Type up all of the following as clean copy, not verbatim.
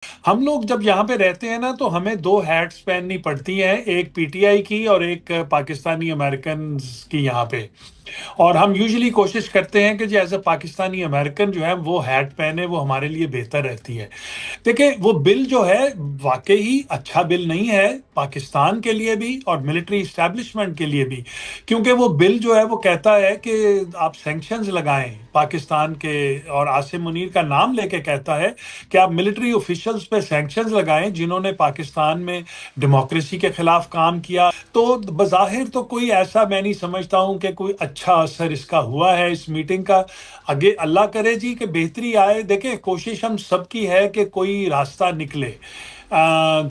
ہم لوگ جب یہاں پہ رہتے ہیں نا تو ہمیں دو ہیٹس پہننی پڑتی ہیں، ایک پی ٹی آئی کی اور ایک پاکستانی امریکنز کی یہاں پہ۔ اور ہم یوزلی کوشش کرتے ہیں کہ جو ایز اے پاکستانی امریکن جو ہے وہ ہیٹ پہنے، وہ ہمارے لیے بہتر رہتی ہے۔ دیکھیں وہ بل جو ہے واقعی اچھا بل نہیں ہے پاکستان کے لیے بھی اور ملٹری اسٹیبلشمنٹ کے لیے بھی، کیونکہ وہ بل جو ہے وہ کہتا ہے کہ آپ سینکشنز لگائیں پاکستان کے، اور عاصم منیر کا نام لے کے کہتا ہے کہ آپ ملٹری آفیشلز پہ سینکشنز لگائیں جنہوں نے پاکستان میں ڈیموکریسی کے خلاف کام کیا۔ تو بظاہر تو کوئی ایسا میں نہیں سمجھتا ہوں کہ کوئی اچھا اثر اس کا ہوا ہے اس میٹنگ کا۔ آگے اللہ کرے جی کہ بہتری آئے، دیکھیں کوشش ہم سب کی ہے کہ کوئی راستہ نکلے۔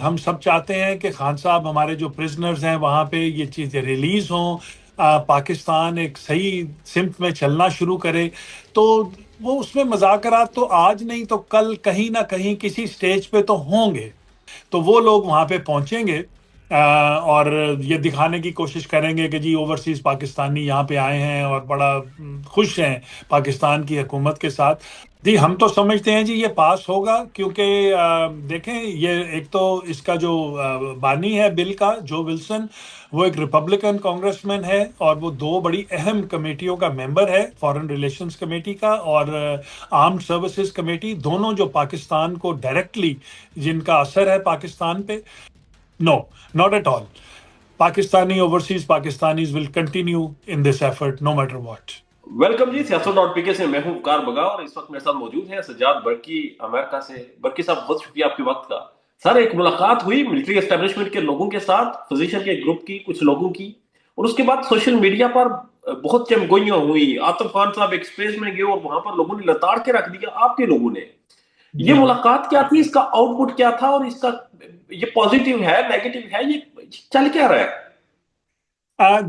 ہم سب چاہتے ہیں کہ خان صاحب ہمارے جو پرزنرز ہیں وہاں پہ یہ چیزیں ریلیز ہوں، پاکستان ایک صحیح سمت میں چلنا شروع کرے۔ تو وہ اس میں مذاکرات تو آج نہیں تو کل کہیں نہ کہیں کسی سٹیج پہ تو ہوں گے، تو وہ لوگ وہاں پہ پہنچیں گے اور یہ دکھانے کی کوشش کریں گے کہ جی اوورسیز پاکستانی یہاں پہ آئے ہیں اور بڑا خوش ہیں پاکستان کی حکومت کے ساتھ۔ جی ہم تو سمجھتے ہیں جی یہ پاس ہوگا، کیونکہ دیکھیں یہ ایک تو اس کا جو بانی ہے بل کا جو ولسن، وہ ایک ریپبلکن کانگریس مین ہے اور وہ دو بڑی اہم کمیٹیوں کا ممبر ہے، فارن ریلیشنز کمیٹی کا اور آرمڈ سروسز کمیٹی، دونوں جو پاکستان کو ڈائریکٹلی جن کا اثر ہے پاکستان پہ۔ No, not at all, Pakistani overseas Pakistanis will continue in this effort no matter what. Welcome جی، سیاست ڈاٹ پی کے سے میں ہوں وقار بگا، اور اس وقت میرے ساتھ موجود ہیں سجاد برقی امریکہ سے۔ برقی صاحب بہت شکریہ آپ کے وقت کا۔ سر ایک ملاقات ہوئی ملٹری اسٹیبلشمنٹ کے لوگوں کے ساتھ، فزیشن کے گروپ کی کچھ لوگوں کی، اور اس کے بعد سوشل میڈیا پر بہت چمگوئیاں ہوئی۔ آطف خان صاحب ایکسپریس میں گئے اور وہاں پر لوگوں نے لتاڑ کے رکھ دیا آپ کے لوگوں نے۔ یہ جی ملاقات کیا تھی، اس کا آؤٹ پٹ کیا تھا، اور اس کا یہ پازیٹیو ہے نیگیٹو ہے، یہ چل کیا رہا ہے؟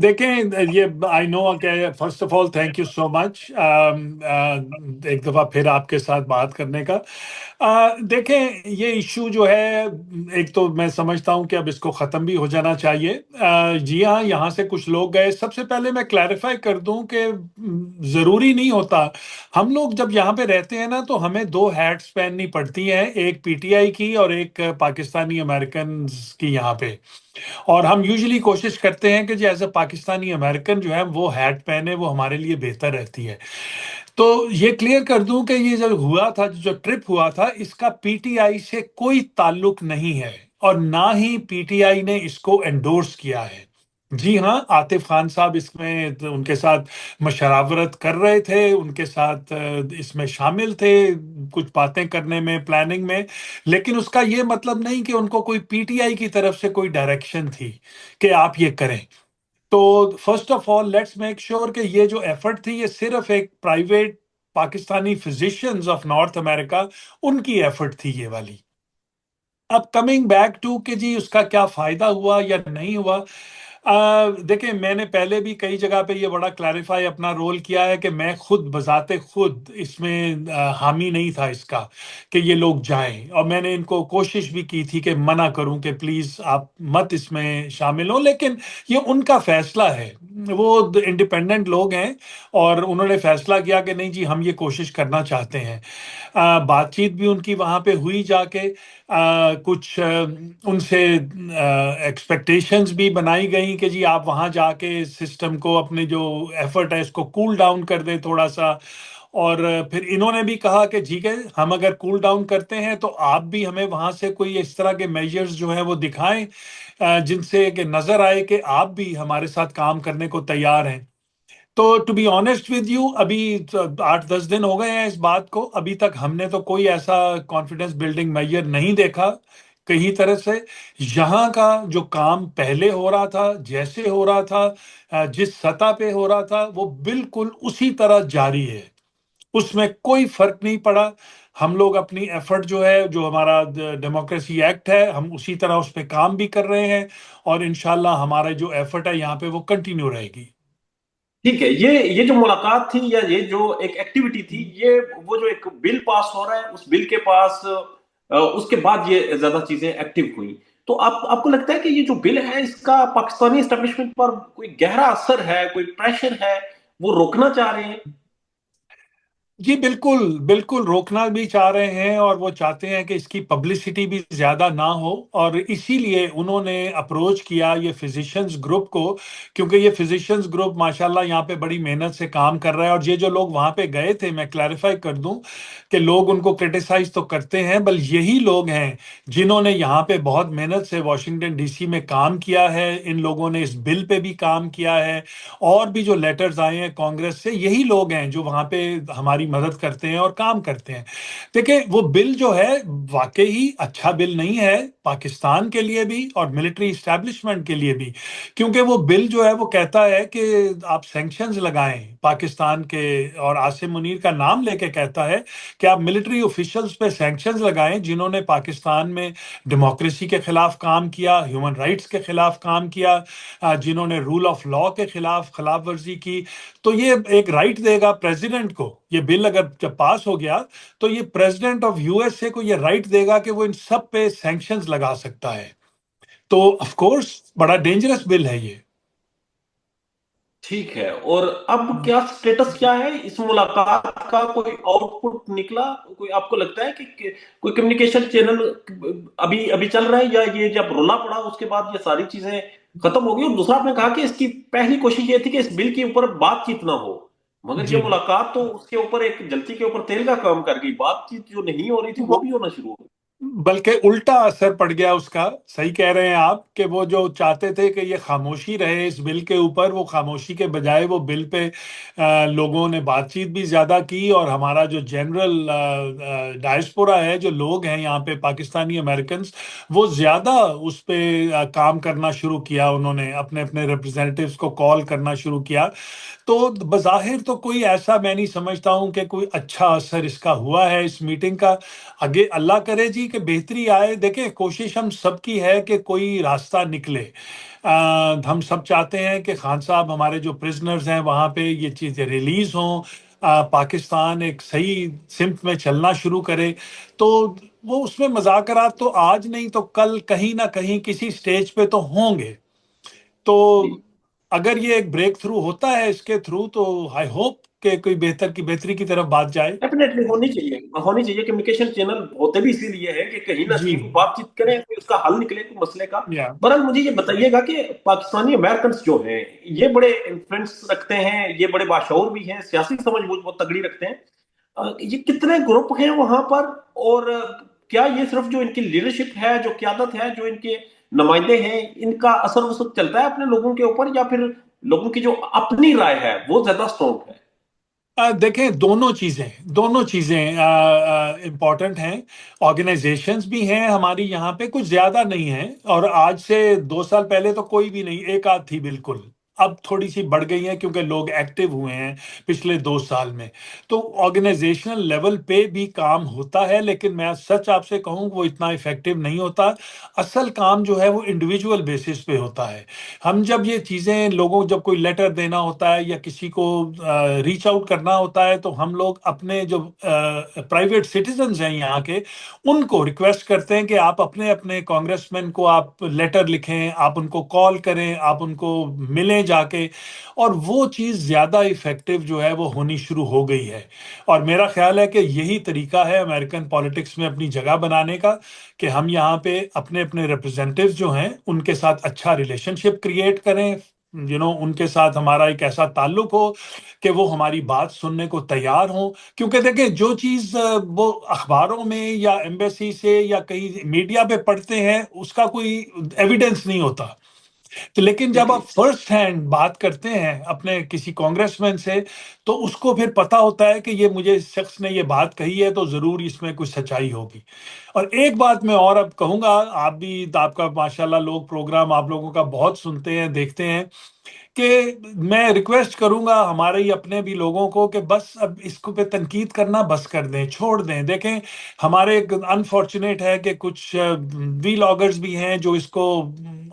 دیکھیں یہ آئی نو کہ first of all thank you so much ایک دفعہ پھر آپ کے ساتھ بات کرنے کا۔ دیکھیں یہ ایشو جو ہے، ایک تو میں سمجھتا ہوں کہ اب اس کو ختم بھی ہو جانا چاہیے۔ جی ہاں، یہاں سے کچھ لوگ گئے۔ سب سے پہلے میں کلیریفائی کر دوں کہ ضروری نہیں ہوتا، ہم لوگ جب یہاں پہ رہتے ہیں نا تو ہمیں دو ہیٹس پہننی پڑتی ہیں، ایک پی ٹی آئی کی اور ایک پاکستانی امریکنز کی یہاں پہ۔ اور ہم یوزلی کوشش کرتے ہیں کہ جو ایز اے پاکستانی امریکن جو ہے وہ ہیٹ پہنے، وہ ہمارے لیے بہتر رہتی ہے۔ تو یہ کلیئر کر دوں کہ یہ جو ہوا تھا، جو ٹرپ ہوا تھا، اس کا پی ٹی آئی سے کوئی تعلق نہیں ہے اور نہ ہی پی ٹی آئی نے اس کو انڈورس کیا ہے۔ جی ہاں، عاطف خان صاحب اس میں ان کے ساتھ مشاورت کر رہے تھے، ان کے ساتھ اس میں شامل تھے کچھ باتیں کرنے میں، پلاننگ میں، لیکن اس کا یہ مطلب نہیں کہ ان کو کوئی پی ٹی آئی کی طرف سے کوئی ڈائریکشن تھی کہ آپ یہ کریں۔ تو first of all let's make sure کہ یہ جو ایفرٹ تھی یہ صرف ایک private Pakistani physicians of North America ان کی ایفرٹ تھی یہ والی۔ اب کمنگ بیک ٹو کہ جی اس کا کیا فائدہ ہوا یا نہیں ہوا، دیکھیں میں نے پہلے بھی کئی جگہ پہ یہ بڑا کلیریفائی اپنا رول کیا ہے کہ میں خود بذات خود اس میں حامی نہیں تھا اس کا کہ یہ لوگ جائیں، اور میں نے ان کو کوشش بھی کی تھی کہ منع کروں کہ پلیز آپ مت اس میں شامل ہوں، لیکن یہ ان کا فیصلہ ہے، وہ انڈیپینڈنٹ لوگ ہیں اور انہوں نے فیصلہ کیا کہ نہیں جی ہم یہ کوشش کرنا چاہتے ہیں۔ بات چیت بھی ان کی وہاں پہ ہوئی جا کے، کچھ ان سے ایکسپیکٹیشنز بھی بنائی گئیں کہ جی آپ وہاں جا کے سسٹم کو، اپنے جو ایفرٹ ہے اس کو کول ڈاؤن کر دیں تھوڑا سا، اور پھر انہوں نے بھی کہا کہ ٹھیک ہے ہم اگر کول ڈاؤن کرتے ہیں تو آپ بھی ہمیں وہاں سے کوئی اس طرح کے میجرز جو ہیں وہ دکھائیں جن سے کہ نظر آئے کہ آپ بھی ہمارے ساتھ کام کرنے کو تیار ہیں۔ تو to be honest with you, ابھی 8-10 دن ہو گئے ہیں اس بات کو، ابھی تک ہم نے تو کوئی ایسا کانفیڈنس بلڈنگ میجر نہیں دیکھا کہیں طرح سے۔ یہاں کا جو کام پہلے ہو رہا تھا، جیسے ہو رہا تھا، جس سطح پہ ہو رہا تھا، وہ بالکل اسی طرح جاری ہے، اس میں کوئی فرق نہیں پڑا۔ ہم لوگ اپنی ایفرٹ جو ہے، جو ہمارا ڈیموکریسی ایکٹ ہے، ہم اسی طرح اس پہ کام بھی کر رہے ہیں، اور انشاءاللہ ہمارا جو ایفرٹ ہے یہاں پہ وہ کنٹینیو رہے گی۔ ٹھیک ہے، یہ جو ملاقات تھی یا یہ جو ایک ایکٹیویٹی تھی، یہ وہ جو ایک بل پاس ہو رہا ہے اس بل کے پاس اس کے بعد یہ زیادہ چیزیں ایکٹیو ہوئی، تو آپ کو لگتا ہے کہ یہ جو بل ہے اس کا پاکستانی اسٹیبلشمنٹ پر کوئی گہرا اثر ہے، کوئی پریشر ہے، وہ روکنا چاہ رہے ہیں؟ جی بالکل بالکل روکنا بھی چاہ رہے ہیں، اور وہ چاہتے ہیں کہ اس کی پبلسٹی بھی زیادہ نہ ہو، اور اسی لیے انہوں نے اپروچ کیا یہ فزیشنز گروپ کو، کیونکہ یہ فزیشنز گروپ ماشاءاللہ یہاں پہ بڑی محنت سے کام کر رہا ہے، اور یہ جو لوگ وہاں پہ گئے تھے، میں کلیریفائی کر دوں کہ لوگ ان کو کرٹیسائز تو کرتے ہیں، بل یہی لوگ ہیں جنہوں نے یہاں پہ بہت محنت سے واشنگٹن ڈی سی میں کام کیا ہے، ان لوگوں نے اس بل پہ بھی کام کیا ہے، اور بھی جو لیٹرز آئے ہیں کانگریس سے، یہی لوگ ہیں جو وہاں پہ ہماری مدد کرتے ہیں اور کام کرتے ہیں۔ دیکھیں وہ بل جو ہے واقعی اچھا بل نہیں ہے پاکستان کے لیے بھی اور ملٹری اسٹیبلشمنٹ کے لیے بھی، کیونکہ وہ بل جو ہے وہ کہتا ہے کہ آپ سینکشنز لگائیں پاکستان کے، اور عاصم منیر کا نام لے کے کہتا ہے کہ آپ ملٹری آفیشلز پہ سینکشنز لگائیں جنہوں نے پاکستان میں ڈیموکریسی کے خلاف کام کیا، ہیومن رائٹس کے خلاف کام کیا، جنہوں نے رول آف لا کے خلاف ورزی کی۔ تو یہ ایک رائٹ دے گا پریزیڈنٹ کو، یہ بل اگر جب پاس ہو گیا تو یہ president of U S A کو یہ رائٹ دے گا کہ وہ ان سب پہ سینکشنز لگا سکتا ہے۔ تو آف کورس بڑا ڈینجرس بل ہے یہ۔ ٹھیک ہے، اور اب کیا سٹیٹس کیا ہے اس ملاقات کا؟ کوئی آؤٹ پٹ نکلا؟ کوئی آپ کو لگتا ہے کہ کوئی کمیونیکیشن چینل ابھی ابھی چل رہا ہے، یا یہ جب رولا پڑا اس کے بعد یہ ساری چیزیں ختم ہو گئی؟ اور دوسرا آپ نے کہا کہ اس کی پہلی کوشش یہ تھی کہ اس بل کے اوپر بات چیت نہ ہو، مگر جی، یہ ملاقات تو اس کے اوپر ایک جلتی کے اوپر تیل کا کام کر گئی، بات چیت جو نہیں ہو رہی تھی وہ بھی ہونا شروع ہو گئی۔ بلکہ الٹا اثر پڑ گیا اس کا۔ صحیح کہہ رہے ہیں آپ کہ وہ جو چاہتے تھے کہ یہ خاموشی رہے اس بل کے اوپر، وہ خاموشی کے بجائے وہ بل پہ لوگوں نے بات چیت بھی زیادہ کی، اور ہمارا جو جنرل ڈائسپورا ہے، جو لوگ ہیں یہاں پہ پاکستانی امریکنز، وہ زیادہ اس پہ کام کرنا شروع کیا، انہوں نے اپنے اپنے ریپرزینٹیوز کو کال کرنا شروع کیا۔ تو بظاہر تو کوئی ایسا میں نہیں سمجھتا ہوں کہ کوئی اچھا اثر اس کا ہوا ہے اس میٹنگ کا۔ آگے اللہ کرے جی کہ بہتری آئے، دیکھیں کوشش ہم سب کی ہے کہ کوئی راستہ نکلے۔ ہم سب چاہتے ہیں کہ خان صاحب ہمارے جو پرزنرز ہیں وہاں پہ یہ چیزیں ریلیز ہوں، پاکستان ایک صحیح سمت میں چلنا شروع کرے۔ تو وہ اس میں مذاکرات تو آج نہیں تو کل کہیں نہ کہیں کسی سٹیج پہ تو ہوں گے۔ تو جی، اگر یہ ایک بریک تھرو ہوتا ہے اس کے تھرو، تو آئی ہوپ کہ کوئی بہتری کی طرف بات جائے۔ ڈیفینیٹلی ہونی چاہیے کمیونیکیشن چینل ہوتے بھی اسی لیے ہیں کہ کہیں نہ جی، کہیں کوئی بات چیت کریں، کوئی اس کا حل نکلے کوئی مسئلے کا۔ یا بہرحال مجھے یہ بتائیے گا کہ پاکستانی امریکنس جو ہیں یہ بڑے انفلوئنس رکھتے ہیں، یہ بڑے باشعور بھی ہیں، سیاسی سمجھ بہت تگڑی رکھتے ہیں، یہ کتنے گروپ ہیں وہاں پر؟ اور کیا یہ صرف جو ان کی لیڈرشپ ہے، جو قیادت ہے، جو ان کے نمائندے ہیں، ان کا اثر اس وقت چلتا ہے اپنے لوگوں کے اوپر، یا پھر لوگوں کی جو اپنی رائے ہے وہ زیادہ اسٹرانگ ہے؟ دیکھیں دونوں چیزیں امپورٹنٹ ہیں۔ آرگنائزیشنز بھی ہیں ہماری یہاں پہ، کچھ زیادہ نہیں ہیں، اور آج سے 2 سال پہلے تو کوئی بھی نہیں، ایک آدھ تھی بالکل، اب تھوڑی سی بڑھ گئی ہیں کیونکہ لوگ ایکٹیو ہوئے ہیں پچھلے 2 سال میں۔ تو آرگنائزیشنل لیول پہ بھی کام ہوتا ہے، لیکن میں سچ آپ سے کہوں وہ اتنا افیکٹو نہیں ہوتا۔ اصل کام جو ہے وہ انڈیویجول بیسس پہ ہوتا ہے۔ ہم جب یہ چیزیں لوگوں، جب کوئی لیٹر دینا ہوتا ہے یا کسی کو ریچ آؤٹ کرنا ہوتا ہے، تو ہم لوگ اپنے جو پرائیویٹ سٹیزنز ہیں یہاں کے، ان کو ریکویسٹ کرتے ہیں کہ آپ اپنے اپنے کانگریس مین کو آپ لیٹر لکھیں، آپ ان کو کال کریں، آپ ان کو ملیں جا کے، اور وہ چیز زیادہ افیکٹو جو ہے وہ ہونی شروع ہو گئی ہے۔ اور میرا خیال ہے کہ یہی طریقہ ہے امریکن پالیٹکس میں اپنی جگہ بنانے کا، کہ ہم یہاں پہ اپنے اپنے ریپرزینٹیوز جو ہیں ان کے ساتھ اچھا ریلیشن شپ کریٹ کریں، ان کے ساتھ ہمارا ایک ایسا تعلق ہو کہ وہ ہماری بات سننے کو تیار ہوں۔ کیونکہ دیکھیں جو چیز وہ اخباروں میں یا ایمبیسی سے یا کہیں میڈیا پہ پڑھتے ہیں اس کا کوئی ایویڈنس نہیں ہوتا، تو لیکن جب ٹھیک آپ فرسٹ ہینڈ بات کرتے ہیں اپنے کسی کانگریس مین سے، تو اس کو پھر پتا ہوتا ہے کہ یہ مجھے اس شخص نے یہ بات کہی ہے تو ضرور اس میں کچھ سچائی ہوگی۔ اور ایک بات میں اور اب کہوں گا، آپ بھی، آپ کا ماشاءاللہ لوگ پروگرام آپ لوگوں کا بہت سنتے ہیں دیکھتے ہیں، کہ میں ریکویسٹ کروں گا ہمارے ہی اپنے بھی لوگوں کو کہ بس اب اس کو پہ تنقید کرنا بس کر دیں، چھوڑ دیں۔ دیکھیں ہمارے انفارچونیٹ ہے کہ کچھ وی لاگرز بھی ہیں جو اس کو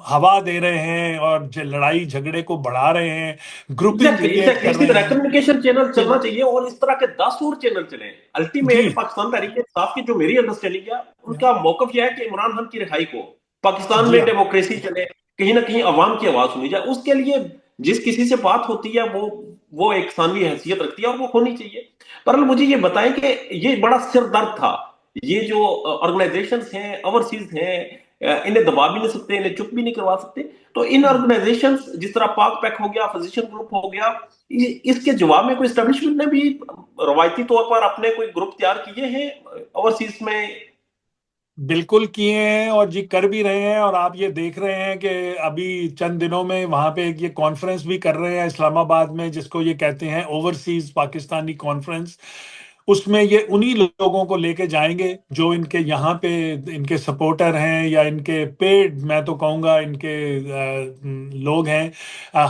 ہوا دے رہے ہیں اور لڑائی جھگڑے کو بڑھا رہے ہیں، گروپنگ کریٹ ایگزیکٹلی کر اسی رہے طرح ہیں۔ کمیونیکیشن چینل تو چلنا چاہیے، اور اس طرح کے 10 اور چینل چلیں۔ جی، الٹیمیٹ پاکستان تحریک انصاف کی جو میری انڈرسٹینڈنگ ہے، ان کا موقف یہ ہے کہ عمران خان کی رہائی کو، پاکستان جی میں ہاں، ڈیموکریسی چلے، کہیں نہ کہیں عوام کی آواز سنی جائے، اس کے لیے جس کسی سے بات ہوتی ہے وہ ایک ثانوی حیثیت رکھتی ہے اور وہ ہونی چاہیے. پر مجھے یہ بتائیں کہ یہ بڑا سر درد تھا. یہ جو آرگنائزیشنز ہیں اوورسیز ہیں، انہیں دبا بھی نہیں سکتے، انہیں چپ بھی نہیں کروا سکتے. تو ان آرگنائزیشنز جس طرح پاک پیک ہو گیا، فزیشین گروپ ہو گیا، اس کے جواب میں کوئی اسٹیبلشمنٹ نے بھی روایتی طور پر اپنے کوئی گروپ تیار کیے ہیں اوورسیز میں؟ بالکل کیے ہیں، اور جی کر بھی رہے ہیں. اور آپ یہ دیکھ رہے ہیں کہ ابھی چند دنوں میں وہاں پہ ایک یہ کانفرنس بھی کر رہے ہیں اسلام آباد میں، جس کو یہ کہتے ہیں اوورسیز پاکستانی کانفرنس. اس میں یہ انہی لوگوں کو لے کے جائیں گے جو ان کے یہاں پہ ان کے سپورٹر ہیں، یا ان کے پیڈ میں تو کہوں گا ان کے لوگ ہیں.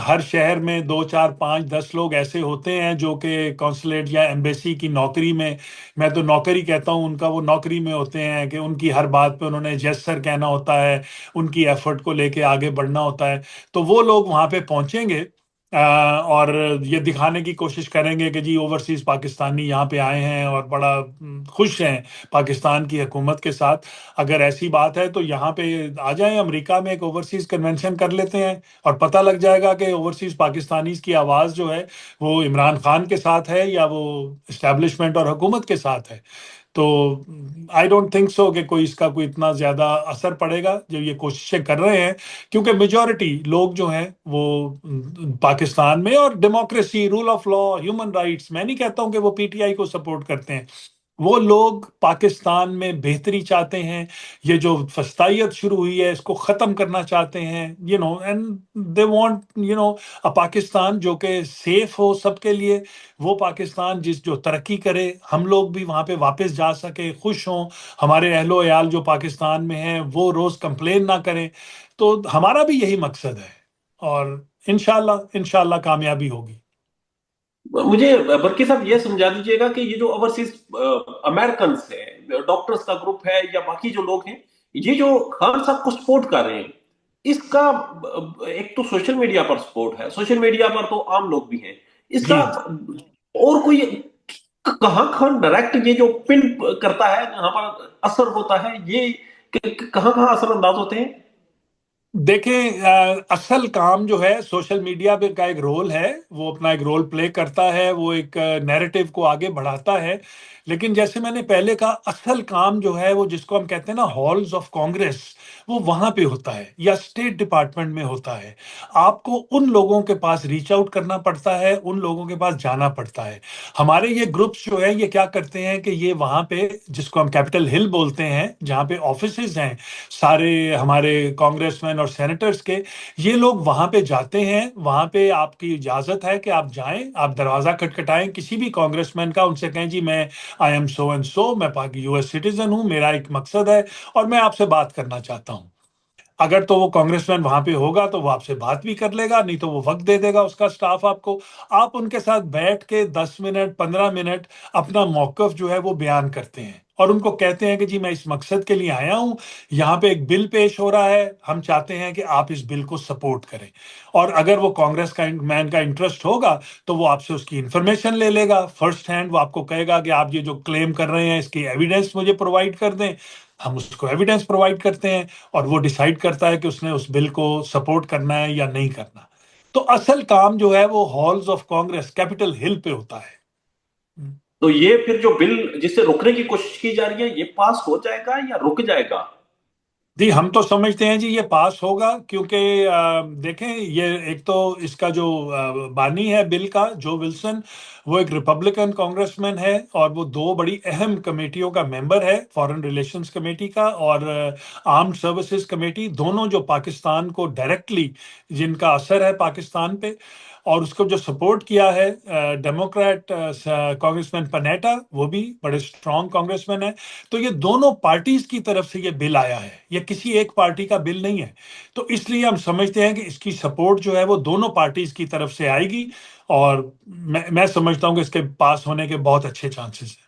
ہر شہر میں 2 4 5 10 لوگ ایسے ہوتے ہیں جو کہ کونسلیٹ یا ایمبیسی کی نوکری میں تو نوکری کہتا ہوں، ان کا وہ نوکری میں ہوتے ہیں کہ ان کی ہر بات پہ انہوں نے یس سر کہنا ہوتا ہے، ان کی ایفرٹ کو لے کے آگے بڑھنا ہوتا ہے. تو وہ لوگ وہاں پہ پہنچیں گے اور یہ دکھانے کی کوشش کریں گے کہ جی اوورسیز پاکستانی یہاں پہ آئے ہیں اور بڑا خوش ہیں پاکستان کی حکومت کے ساتھ. اگر ایسی بات ہے تو یہاں پہ آ جائیں، امریکہ میں ایک اوورسیز کنونشن کر لیتے ہیں، اور پتہ لگ جائے گا کہ اوورسیز پاکستانیز کی آواز جو ہے وہ عمران خان کے ساتھ ہے یا وہ اسٹیبلشمنٹ اور حکومت کے ساتھ ہے. تو آئی ڈونٹ تھنک سو کہ کوئی اس کا کوئی اتنا زیادہ اثر پڑے گا جو یہ کوششیں کر رہے ہیں. کیونکہ میجورٹی لوگ جو ہیں وہ پاکستان میں، اور democracy, rule of law, human rights, میں نہیں کہتا ہوں کہ وہ پی ٹی آئی کو سپورٹ کرتے ہیں. وہ لوگ پاکستان میں بہتری چاہتے ہیں. یہ جو فسطائیت شروع ہوئی ہے اس کو ختم کرنا چاہتے ہیں، اینڈ دے وانٹ پاکستان جو کہ سیف ہو سب کے لیے. وہ پاکستان جو ترقی کرے، ہم لوگ بھی وہاں پہ واپس جا سکے، خوش ہوں، ہمارے اہل و عیال جو پاکستان میں ہیں وہ روز کمپلین نہ کریں. تو ہمارا بھی یہی مقصد ہے، اور انشاءاللہ کامیابی ہوگی. مجھے برکی صاحب یہ سمجھا دیجیے گا کہ یہ جو اوورسیز امریکنس ہیں، ڈاکٹرز کا گروپ ہے یا باقی جو لوگ ہیں، یہ جو خان صاحب کو سپورٹ کر رہے ہیں، اس کا ایک تو سوشل میڈیا پر سپورٹ ہے، سوشل میڈیا پر تو عام لوگ بھی ہیں، اس کا جی. اور کوئی کہاں کہاں ڈائریکٹ یہ جو پن کرتا ہے، جہاں پر اثر ہوتا ہے، یہ کہاں کہاں اثر انداز ہوتے ہیں؟ دیکھیں، اصل کام جو ہے سوشل میڈیا پہ کا ایک رول ہے، وہ اپنا ایک رول پلے کرتا ہے، وہ ایک نیریٹو کو آگے بڑھاتا ہے. لیکن جیسے میں نے پہلے کہا، اصل کام جو ہے وہ جس کو ہم کہتے ہیں نا ہالز آف کانگریس، وہ وہاں پہ ہوتا ہے یا اسٹیٹ ڈپارٹمنٹ میں ہوتا ہے. آپ کو ان لوگوں کے پاس ریچ آؤٹ کرنا پڑتا ہے، ان لوگوں کے پاس جانا پڑتا ہے. ہمارے یہ گروپس جو ہے یہ کیا کرتے ہیں کہ یہ وہاں پہ جس کو ہم کیپٹل ہل بولتے ہیں، جہاں پہ آفیسز ہیں سارے ہمارے کانگریس مین اور سینیٹرز کے، یہ لوگ وہاں پہ جاتے ہیں. وہاں پہ آپ کی اجازت ہے کہ آپ جائیں، آپ دروازہ کھٹکھٹائیں کسی بھی کانگریس مین کا، ان سے کہیں جی میں I am so and so, میں یو ایس سٹیزن ہوں، میرا ایک مقصد ہے اور میں آپ سے بات کرنا چاہتا ہوں. اگر تو وہ کانگریس مین وہاں پہ ہوگا تو وہ آپ سے بات بھی کر لے گا، نہیں تو وہ وقت دے دے گا اس کا سٹاف آپ کو. آپ ان کے ساتھ بیٹھ کے 10 منٹ 15 منٹ اپنا موقف جو ہے وہ بیان کرتے ہیں، اور ان کو کہتے ہیں کہ جی میں اس مقصد کے لیے آیا ہوں، یہاں پہ ایک بل پیش ہو رہا ہے، ہم چاہتے ہیں کہ آپ اس بل کو سپورٹ کریں. اور اگر وہ کانگریس کا مین کا انٹرسٹ ہوگا تو وہ آپ سے اس کی انفارمیشن لے لے گا فرسٹ ہینڈ. وہ آپ کو کہے گا کہ آپ یہ جو کلیم کر رہے ہیں اس کی ایویڈنس مجھے پرووائڈ کر دیں. ہم اس کو ایویڈنس پرووائڈ کرتے ہیں، اور وہ ڈیسائیڈ کرتا ہے کہ اس نے اس بل کو سپورٹ کرنا ہے یا نہیں کرنا. تو اصل کام جو ہے وہ ہالز آف کانگریس کیپٹل ہل پہ ہوتا ہے. تو یہ پھر جو بل جس سے روکنے کی کوشش کی جا رہی ہے، یہ پاس ہو جائے گا یا رک جائے گا؟ جی ہم تو سمجھتے ہیں جی یہ پاس ہوگا، کیونکہ دیکھیں یہ ایک تو اس کا جو بانی ہے بل کا، جو ولسن، وہ ایک ریپبلکن کانگریس مین ہے، اور وہ دو بڑی اہم کمیٹیوں کا ممبر ہے، فارن ریلیشنز کمیٹی کا اور آرمڈ سروسز کمیٹی، دونوں جو پاکستان کو ڈائریکٹلی جن کا اثر ہے پاکستان پہ. اور اس کو جو سپورٹ کیا ہے ڈیموکریٹ کانگریس مین پنیٹا، وہ بھی بڑے اسٹرانگ کانگریس مین ہیں. تو یہ دونوں پارٹیز کی طرف سے یہ بل آیا ہے، یہ کسی ایک پارٹی کا بل نہیں ہے. تو اس لیے ہم سمجھتے ہیں کہ اس کی سپورٹ جو ہے وہ دونوں پارٹیز کی طرف سے آئے گی، اور میں سمجھتا ہوں کہ اس کے پاس ہونے کے بہت اچھے چانسز ہیں.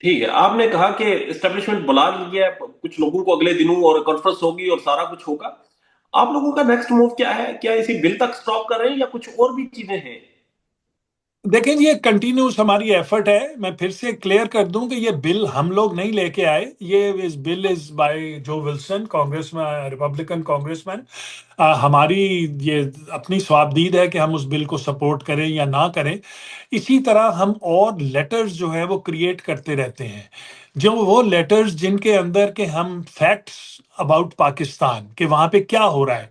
ٹھیک ہے، آپ نے کہا کہ اسٹیبلشمنٹ بلا لی ہے کچھ لوگوں کو، اگلے دنوں اور کانفرنس ہوگی اور سارا کچھ ہوگا. آپ لوگوں کا نیکسٹ موو کیا ہے؟ کیا اسی بل تک سٹاپ کر رہے ہیں یا کچھ اور بھی چیزیں ہیں؟ دیکھیں جی، یہ کنٹینیوس ہماری ایفرٹ ہے. میں پھر سے کلیئر کر دوں کہ یہ بل ہم لوگ نہیں لے کے آئے، یہ بل از بائی جو ولسن، کانگریس میں ریپبلکن کانگریس مین. ہماری یہ اپنی صوابدید ہے کہ ہم اس بل کو سپورٹ کریں یا نہ کریں. اسی طرح ہم اور لیٹرز جو ہیں وہ کریٹ کرتے رہتے ہیں، جو وہ لیٹرز جن کے اندر کہ ہم فیکٹس اباؤٹ پاکستان کہ وہاں پہ کیا ہو رہا ہے.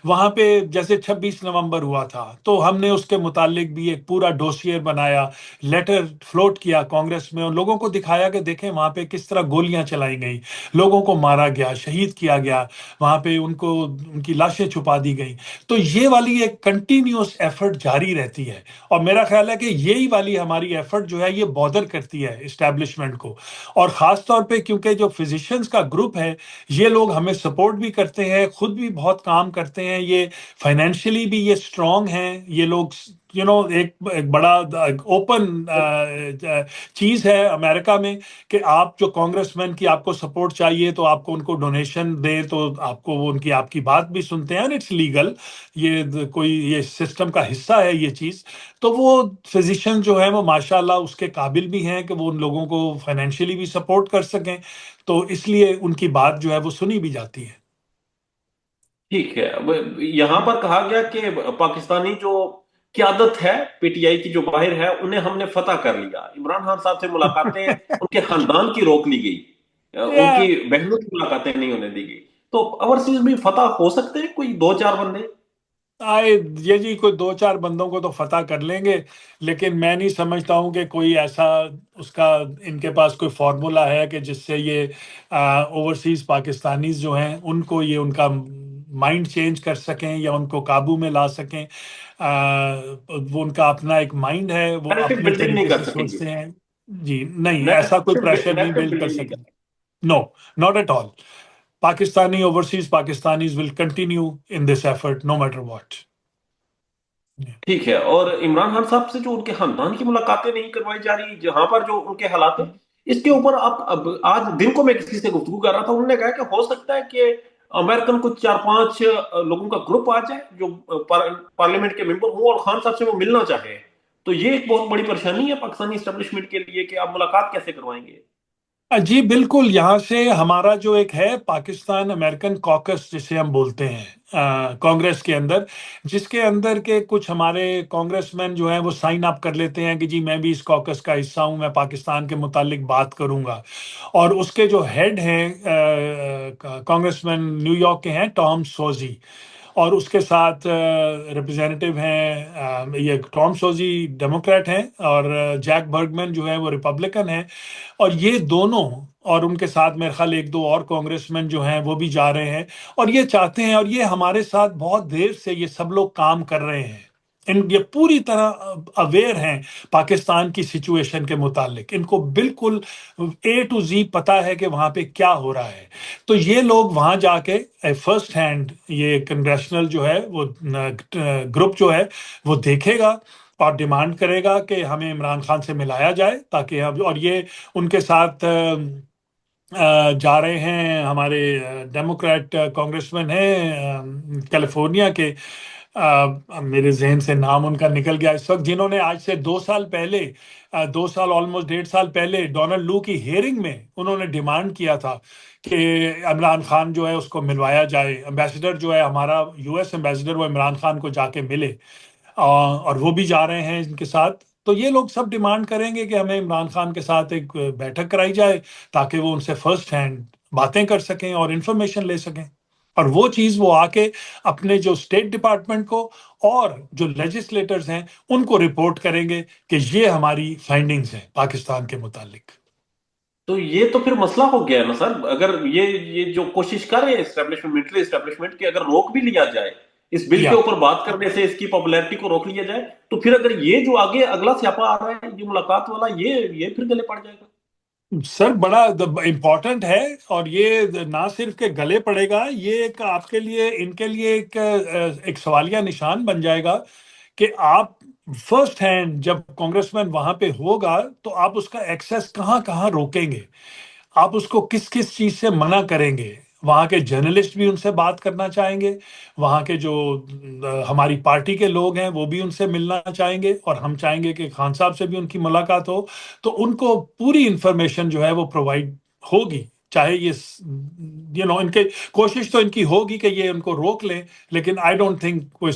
وہاں پہ جیسے 26 نومبر ہوا تھا تو ہم نے اس کے متعلق بھی ایک پورا ڈوسیئر بنایا، لیٹر فلوٹ کیا کانگریس میں، اور لوگوں کو دکھایا کہ دیکھیں وہاں پہ کس طرح گولیاں چلائی گئیں، لوگوں کو مارا گیا، شہید کیا گیا، وہاں پہ ان کو ان کی لاشیں چھپا دی گئیں. تو یہ والی ایک کنٹینیوس ایفرٹ جاری رہتی ہے، اور میرا خیال ہے کہ یہی والی ہماری ایفرٹ جو ہے یہ بودر کرتی ہے اسٹیبلشمنٹ کو. اور خاص طور پہ کیونکہ جو فزیشینز کا گروپ ہے یہ لوگ ہمیں سپورٹ بھی کرتے ہیں، خود بھی بہت کام کرتے ہیں، یہ فائنینشلی بھی یہ اسٹرانگ ہیں یہ لوگ. ایک بڑا اوپن چیز ہے امریکہ میں کہ آپ جو کانگریس مین کی آپ کو سپورٹ چاہیے تو آپ کو ان کو ڈونیشن دیں تو آپ کو وہ ان کی آپ کی بات بھی سنتے ہیں، اٹس لیگل، یہ کوئی یہ سسٹم کا حصہ ہے یہ چیز. تو وہ فزیشین جو ہیں وہ ماشاء اللہ اس کے قابل بھی ہیں کہ وہ ان لوگوں کو فائنینشلی بھی سپورٹ کر سکیں، تو اس لیے ان کی بات جو ہے وہ سنی بھی جاتی ہے. ٹھیک ہے. اب یہاں پر کہا گیا کہ پاکستانی جو قیادت ہے پی ٹی آئی کی جو باہر ہے انہیں ہم نے فتح کر لیا. عمران خان صاحب سے ملاقاتیں ان کے خاندان کی روک لی گئی، ان کی یا بہنوں کی ملاقاتیں نہیں ہونے دی گئی. تو اوورسیز میں فتح ہو سکتے ہیں کوئی دو چار بندے؟ آئے یہ جی کوئی دو چار بندوں کو تو فتح کر لیں گے، لیکن میں نہیں سمجھتا ہوں کہ کوئی ایسا اس کا ان کے پاس کوئی فارمولا ہے کہ جس سے یہ اوورسیز پاکستانیز جو ہیں ان کو یہ ان کا مائنڈ چینج کر سکیں یا ان کو قابو میں لا سکیں. وہ ان کا اپنا ایک مائنڈ ہے، وہ نیریٹو اپنے بلڈنگ نہیں طریقے کر سے سکیں گے. سوچتے ہیں. جی نہیں، ایسا کوئی پریشر نہیں نیریٹو بلڈ کر بلڈنگ نہیں سکیں. کر. No, not at all. Pakistani overseas Pakistanis will continue in this effort no matter what. ٹھیک ہے. اور عمران خان صاحب سے جو ان کے خاندان کی ملاقاتیں نہیں کروائی جا رہی جہاں پر جو ان کے حالات ہیں، اس کے اوپر آپ اب آج دن کو میں کسی سے گفتگو کر رہا تھا، انہوں نے کہا کہ ہو سکتا ہے کہ امریکن کو چار پانچ لوگوں کا گروپ آ جائے جو پارلیمنٹ کے ممبر ہوں اور خان صاحب سے وہ ملنا چاہے. تو یہ ایک بہت بڑی پریشانی ہے پاکستانی اسٹیبلشمنٹ کے لیے کہ آپ ملاقات کیسے کروائیں گے. جی بالکل، یہاں سے ہمارا جو ایک ہے پاکستان امریکن کاکس جسے ہم بولتے ہیں کانگریس کے اندر، جس کے اندر کے کچھ ہمارے کانگریس مین جو ہیں وہ سائن اپ کر لیتے ہیں کہ جی میں بھی اس کاکس کا حصہ ہوں، میں پاکستان کے متعلق بات کروں گا. اور اس کے جو ہیڈ ہیں کانگریس مین نیو یارک کے ہیں ٹام سوزی، اور اس کے ساتھ ریپرزینٹیو ہیں یہ ٹام سوزی ڈیموکریٹ ہیں اور جیک برگمن جو ہے وہ ریپبلکن ہیں. اور یہ دونوں اور ان کے ساتھ میرے خیال ایک دو اور کانگریس مین جو ہیں وہ بھی جا رہے ہیں، اور یہ چاہتے ہیں، اور یہ ہمارے ساتھ بہت دیر سے یہ سب لوگ کام کر رہے ہیں. یہ پوری طرح اویئر ہیں پاکستان کی سچویشن کے متعلق، ان کو بالکل اے ٹو زی پتا ہے کہ وہاں پہ کیا ہو رہا ہے. تو یہ لوگ وہاں جا کے فرسٹ ہینڈ یہ کنگریشنل جو ہے وہ گروپ جو ہے وہ دیکھے گا اور ڈیمانڈ کرے گا کہ ہمیں عمران خان سے ملایا جائے تاکہ ہم، اور یہ ان کے ساتھ جا رہے ہیں ہمارے ڈیموکریٹ کانگریسمین ہیں کیلیفورنیا کے، میرے ذہن سے نام ان کا نکل گیا اس وقت، جنہوں نے آج سے 2 سال پہلے 2 سال آلموسٹ 1.5 سال پہلے ڈونلڈ لو کی ہیئرنگ میں انہوں نے ڈیمانڈ کیا تھا کہ عمران خان جو ہے اس کو ملوایا جائے. امبیسڈر جو ہے ہمارا یو ایس امبیسڈر وہ عمران خان کو جا کے ملے، اور وہ بھی جا رہے ہیں ان کے ساتھ. تو یہ لوگ سب ڈیمانڈ کریں گے کہ ہمیں عمران خان کے ساتھ ایک بیٹھک کرائی جائے تاکہ وہ ان سے فرسٹ ہینڈ باتیں کر سکیں اور انفارمیشن لے سکیں. اور وہ چیز وہ آ کے اپنے جو اسٹیٹ ڈپارٹمنٹ کو اور جو لیجسلیٹرز ہیں ان کو رپورٹ کریں گے کہ یہ ہماری فائنڈنگز ہیں پاکستان کے متعلق. تو یہ تو پھر مسئلہ ہو گیا نا سر. اگر یہ جو کوشش کر رہے ہیں اسٹیبلشمنٹ ملٹری اسٹیبلشمنٹ کی اگر روک بھی لیا جائے اس بل کے یا اوپر بات کرنے سے، اس کی پاپولیرٹی کو روک لیا جائے، تو پھر اگر یہ جو آگے اگلا سیاپا آ رہا ہے یہ ملاقات والا، یہ پھر گلے پڑ جائے گا. سر بڑا امپورٹنٹ ہے، اور یہ نہ صرف کہ گلے پڑے گا، یہ ایک آپ کے لیے ان کے لیے ایک سوالیہ نشان بن جائے گا کہ آپ فرسٹ ہینڈ جب کانگریس مین وہاں پہ ہوگا تو آپ اس کا ایکسیس کہاں کہاں روکیں گے، آپ اس کو کس کس چیز سے منع کریں گے. وہاں کے جرنلسٹ بھی ان سے بات کرنا چاہیں گے، وہاں کے جو ہماری پارٹی کے لوگ ہیں وہ بھی ان سے ملنا چاہیں گے، اور ہم چاہیں گے کہ خان صاحب سے بھی ان کی ملاقات ہو. تو ان کو پوری انفارمیشن جو ہے وہ پرووائڈ ہوگی چاہے یہ ان کے کوشش تو ان کی ہوگی کہ یہ ان کو روک لیں، لیکن آئی ڈونٹ تھنک وہ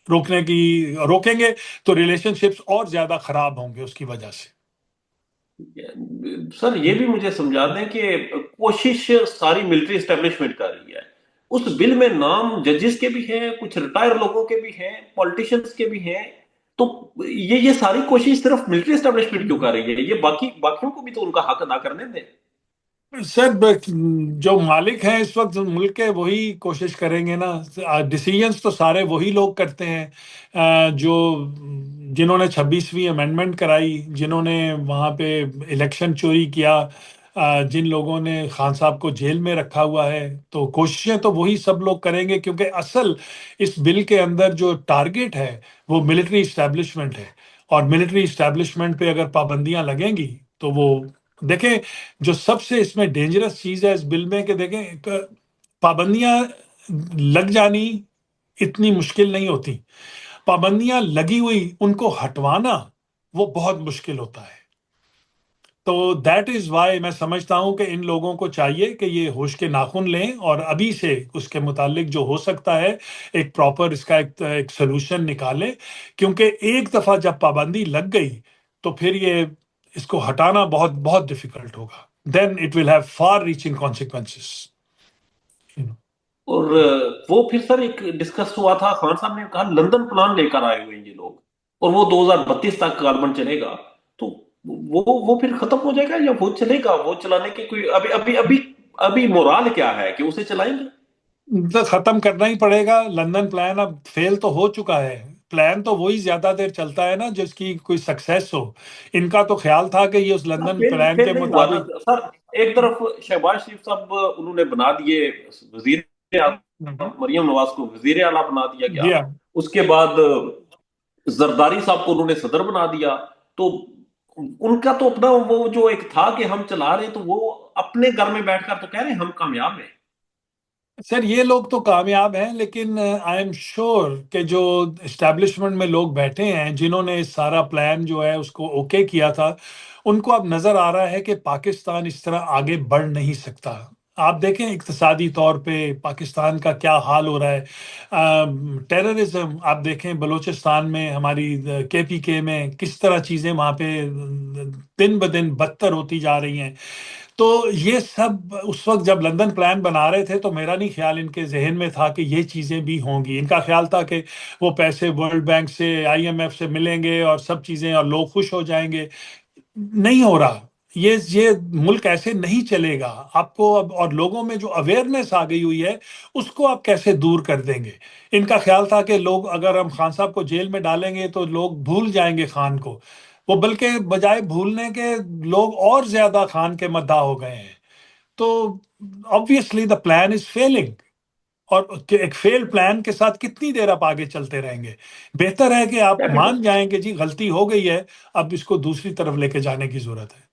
روکیں گے تو ریلیشن شپس اور زیادہ خراب ہوں گے اس کی وجہ سے۔ سر یہ بھی مجھے سمجھا دیں کہ کوشش ساری ملٹری اسٹیبلشمنٹ کر رہی ہے، اس بل میں نام ججز کے بھی ہیں، کچھ ریٹائر لوگوں کے بھی ہیں، پولیٹیشنز کے بھی ہیں، تو یہ ساری کوشش صرف ملٹری اسٹیبلشمنٹ کیوں کر رہی ہے؟ یہ باقیوں کو بھی تو ان کا حق ادا کرنے دیں۔ سر جو مالک ہیں اس وقت ملک کے وہی کوشش کریں گے نا، ڈیسیجنز تو سارے وہی لوگ کرتے ہیں جنہوں نے 26ویں امینڈمنٹ کرائی، جنہوں نے وہاں پہ الیکشن چوری کیا، جن لوگوں نے خان صاحب کو جیل میں رکھا ہوا ہے، تو کوششیں تو وہی سب لوگ کریں گے، کیونکہ اصل اس بل کے اندر جو ٹارگٹ ہے وہ ملٹری اسٹیبلشمنٹ ہے، اور ملٹری اسٹیبلشمنٹ پہ اگر پابندیاں لگیں گی تو وہ دیکھیں، جو سب سے اس میں ڈینجرس چیز ہے اس بل میں کہ دیکھیں پابندیاں لگ جانی اتنی مشکل نہیں ہوتی، پابندیاں لگی ہوئی ان کو ہٹوانا وہ بہت مشکل ہوتا ہے۔ تو دیٹ از وائی میں سمجھتا ہوں کہ ان لوگوں کو چاہیے کہ یہ ہوش کے ناخن لیں اور ابھی سے اس کے متعلق جو ہو سکتا ہے ایک پراپر اس کا ایک سلوشن نکالیں، کیونکہ ایک دفعہ جب پابندی لگ گئی تو پھر یہ اس کو ہٹانا بہت بہت ڈیفیکلٹ ہوگا، then it will have far reaching consequences. اور وہ پھر سر ایک ڈسکس ہوا تھا، خان صاحب نے کہا لندن پلان لے کر آئے ہوئے ہیں یہ لوگ، اور وہ 2032 تک غالباً چلے گا، تو وہ پھر ختم ہو جائے گا یا وہ چلے گا؟ وہ چلانے کی کوئی ابھی مورال کیا ہے کہ اسے چلائیں گے؟ ختم کرنا ہی پڑے گا لندن پلان، اب فیل تو ہو چکا ہے، پلان تو وہی زیادہ دیر چلتا ہے نا جس کی کوئی سکسیس ہو، ان کا تو خیال تھا کہ یہ اس لندن فیل پلان فیل کے نہیں ہوا نا مطابق۔ سر، ایک طرف شہباز شریف صاحب انہوں نے بنا دیے وزیر اعظم، مریم نواز کو وزیر اعلیٰ بنا دیا گیا، جی ہاں، اس کے بعد زرداری صاحب کو انہوں نے صدر بنا دیا، تو ان کا تو اپنا وہ جو ایک تھا کہ ہم چلا رہے ہیں، تو وہ اپنے گھر میں بیٹھ کر تو کہہ رہے ہیں ہم کامیاب ہیں۔ سر یہ لوگ تو کامیاب ہیں، لیکن آئی ایم شور کہ جو اسٹیبلشمنٹ میں لوگ بیٹھے ہیں جنہوں نے سارا پلان جو ہے اس کو اوکے کیا تھا، ان کو اب نظر آ رہا ہے کہ پاکستان اس طرح آگے بڑھ نہیں سکتا۔ آپ دیکھیں اقتصادی طور پہ پاکستان کا کیا حال ہو رہا ہے، ٹیررزم آپ دیکھیں بلوچستان میں، ہماری KPK میں کس طرح چیزیں وہاں پہ دن بدن بدتر ہوتی جا رہی ہیں۔ تو یہ سب اس وقت جب لندن پلان بنا رہے تھے تو میرا نہیں خیال ان کے ذہن میں تھا کہ یہ چیزیں بھی ہوں گی، ان کا خیال تھا کہ وہ پیسے ورلڈ بینک سے IMF سے ملیں گے اور سب چیزیں اور لوگ خوش ہو جائیں گے۔ نہیں ہو رہا، یہ ملک ایسے نہیں چلے گا آپ کو اب، اور لوگوں میں جو اویئرنیس آ گئی ہوئی ہے اس کو آپ کیسے دور کر دیں گے؟ ان کا خیال تھا کہ لوگ اگر ہم خان صاحب کو جیل میں ڈالیں گے تو لوگ بھول جائیں گے خان کو، وہ بلکہ بجائے بھولنے کے لوگ اور زیادہ خان کے مداح ہو گئے ہیں۔ تو obviously the plan is failing، اور ایک فیل پلان کے ساتھ کتنی دیر آپ آگے چلتے رہیں گے؟ بہتر ہے کہ آپ مان جائیں کہ جی غلطی ہو گئی ہے، اب اس کو دوسری طرف لے کے جانے کی ضرورت ہے۔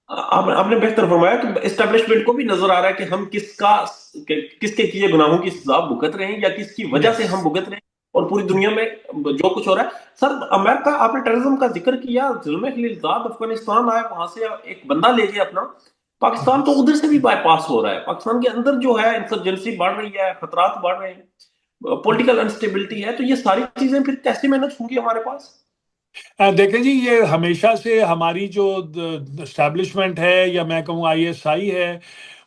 آپ نے بہتر فرمایا کہ اسٹیبلشمنٹ کو بھی نظر آ رہا ہے کہ ہم کس کے کیے گناہوں کی سزا بھگت رہے ہیں یا کس کی وجہ سے یس، ہم بھگت رہے ہیں، اور پوری دنیا میں جو کچھ ہو رہا ہے۔ سر امریکہ، آپ نے ٹیررزم کا ذکر کیا، ظلم خلیلزاد افغانستان آئے، وہاں سے ایک بندہ لے گیا اپنا، پاکستان تو ادھر سے بھی بائی پاس ہو رہا ہے، پاکستان کے اندر جو ہے انسرجنسی بڑھ رہی ہے، خطرات بڑھ رہے ہیں، پولیٹیکل انسٹیبلٹی ہے، تو یہ ساری چیزیں پھر کیسے مینج ہوں گی ہمارے پاس؟ دیکھیں جی یہ ہمیشہ سے ہماری جو اسٹیبلشمنٹ ہے یا میں کہوں ISI ہے،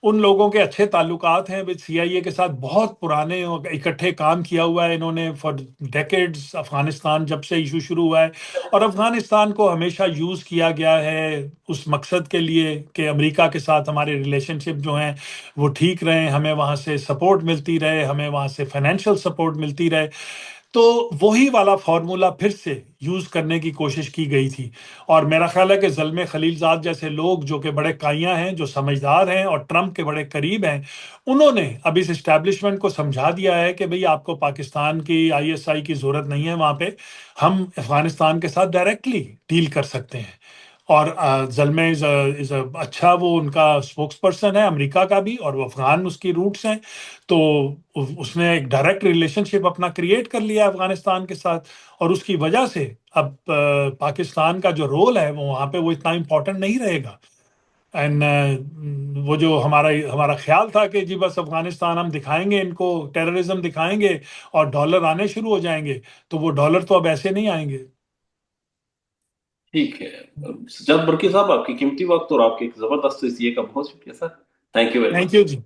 ان لوگوں کے اچھے تعلقات ہیں وتھ CIA کے ساتھ، بہت پرانے اکٹھے کام کیا ہوا ہے انہوں نے فار ڈیکیڈز، افغانستان جب سے ایشو شروع ہوا ہے، اور افغانستان کو ہمیشہ یوز کیا گیا ہے اس مقصد کے لیے کہ امریکہ کے ساتھ ہمارے ریلیشن شپ جو ہیں وہ ٹھیک رہیں، ہمیں وہاں سے سپورٹ ملتی رہے، ہمیں وہاں سے فائنینشیل سپورٹ ملتی رہے۔ تو وہی والا فارمولا پھر سے یوز کرنے کی کوشش کی گئی تھی، اور میرا خیال ہے کہ زلمے خلیل زاد جیسے لوگ جو کہ بڑے کائیاں ہیں، جو سمجھدار ہیں اور ٹرمپ کے بڑے قریب ہیں، انہوں نے اب اس اسٹیبلشمنٹ کو سمجھا دیا ہے کہ بھئی آپ کو پاکستان کی ISI کی ضرورت نہیں ہے، وہاں پہ ہم افغانستان کے ساتھ ڈائریکٹلی ڈیل کر سکتے ہیں۔ اور زلمے اچھا وہ ان کا اسپوکس پرسن ہے امریکہ کا بھی، اور وہ افغان اس کی روٹس ہیں، تو اس نے ایک ڈائریکٹ ریلیشن شپ اپنا کریٹ کر لیا افغانستان کے ساتھ، اور اس کی وجہ سے اب پاکستان کا جو رول ہے وہ وہاں پہ وہ اتنا امپورٹنٹ نہیں رہے گا۔ اینڈ وہ جو ہمارا خیال تھا کہ جی بس افغانستان ہم دکھائیں گے ان کو، ٹیررزم دکھائیں گے اور ڈالر آنے شروع ہو جائیں گے، تو وہ ڈالر تو اب ایسے نہیں آئیں گے۔ ٹھیک ہے سجاد برقی صاحب، آپ کی قیمتی وقت اور آپ کے ایک زبردست تجزیے کا بہت شکریہ sir, thank you very thank much. You G.